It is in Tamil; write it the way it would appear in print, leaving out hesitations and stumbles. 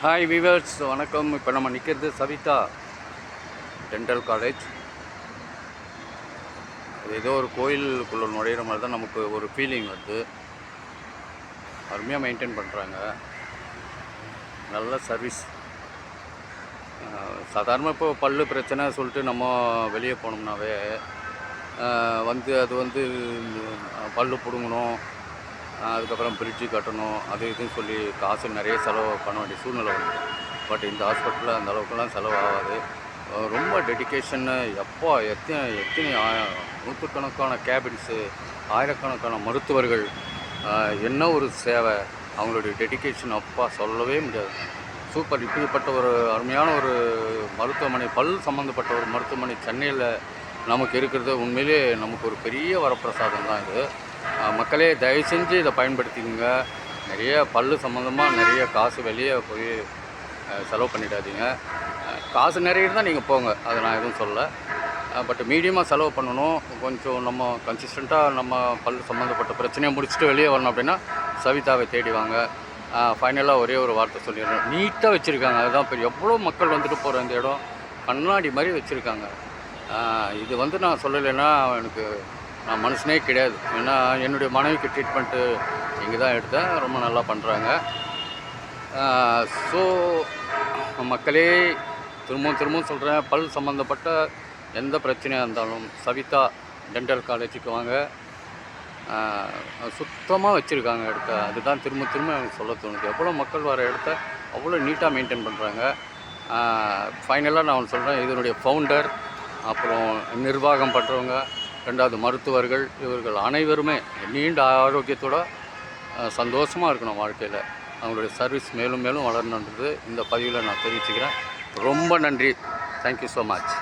ஹாய் வீவர்ஸ், வணக்கம். இப்போ நம்ம நிற்கிறது சவிதா டென்டல் காலேஜ். அது ஏதோ ஒரு கோயிலுக்குள்ளே நுழையிற மாதிரி தான் நமக்கு ஒரு ஃபீலிங் வருது. அருமையாக மெயின்டைன் பண்ணுறாங்க, நல்ல சர்வீஸ். சாதாரணமாக இப்போ பல்லு பிரச்சனை சொல்லிட்டு நம்ம வெளியே போனோம்னாவே அது பல்லு பிடுங்கணும், அதுக்கப்புறம் பிரிட்ஜு கட்டணும், அது இதுன்னு சொல்லி காசு நிறைய செலவு பண்ண வேண்டிய சூழ்நிலை வந்து. பட் இந்த ஹாஸ்பிட்டலில் அந்த அளவுக்குலாம் செலவு ஆகாது. ரொம்ப டெடிக்கேஷன்னு. எப்போ எத்தனை நூற்றுக்கணக்கான கேபின்ஸு, ஆயிரக்கணக்கான மருத்துவர்கள், என்ன ஒரு சேவை, அவங்களுடைய டெடிக்கேஷன் அப்பா சொல்லவே முடியாது. சூப்பர். இப்படிப்பட்ட ஒரு அருமையான ஒரு மருத்துவமனை, பல் சம்மந்தப்பட்ட ஒரு மருத்துவமனை சென்னையில் நமக்கு இருக்கிறது உண்மையிலே நமக்கு ஒரு பெரிய வரப்பிரசாதம் தான் இது. மக்களே தயவு செஞ்சு இதை பயன்படுத்திக்கங்க. நிறைய பல் சம்மந்தமாக நிறைய காசு வெளியே போய் செலவு பண்ணிடாதீங்க. காசு நிறைய இருந்தால் நீங்கள் போங்க, அதை நான் எதுவும் சொல்லலை. பட் மீடியமாக செலவு பண்ணணும். கொஞ்சம் நம்ம கன்சிஸ்டண்ட்டாக நம்ம பல் சம்மந்தப்பட்ட பிரச்சனையை முடிச்சுட்டு வெளியே வரணும் அப்படின்னா சவிதாவை தேடி வாங்க. ஃபைனலாக ஒரே ஒரு வார்த்தை சொல்லிடுறேன், நீட்டாக வச்சுருக்காங்க. அதுதான் பெரிய. எவ்வளோ மக்கள் வந்துட்டு போகிற இந்த இடம் கண்ணாடி மாதிரி வச்சுருக்காங்க. இது நான் சொல்லலைன்னா நான் மனுஷனே கிடையாது. ஏன்னா என்னுடைய மனைவிக்கு ட்ரீட்மெண்ட்டு இங்கே தான் எடுத்தேன். ரொம்ப நல்லா பண்ணுறாங்க. ஸோ மக்களே, திரும்பவும் சொல்கிறேன், பல் சம்மந்தப்பட்ட எந்த பிரச்சனையாக இருந்தாலும் சவிதா டென்டல் காலேஜுக்கு வாங்க. சுத்தமாக வச்சுருக்காங்க இடத்த. அதுதான் திரும்ப எனக்கு சொல்ல தோணுது. எவ்வளோ மக்கள் வர இடத்த அவ்வளோ நீட்டாக மெயின்டைன் பண்ணுறாங்க. ஃபைனலாக நான் சொல்கிறேன், இதனுடைய ஃபவுண்டர், அப்புறம் நிர்வாகம் பண்ணுறவங்க, ரெண்டாவது மருத்துவர்கள், இவர்கள் அனைவருமே நீண்ட ஆரோக்கியத்தோடு சந்தோஷமாக இருக்கணும் வாழ்க்கையில். அவங்களுடைய சர்வீஸ் மேலும் வளரணுன்றது இந்த பதிவில் நான் தெரிவிச்சுக்கிறேன். ரொம்ப நன்றி. Thank you so much.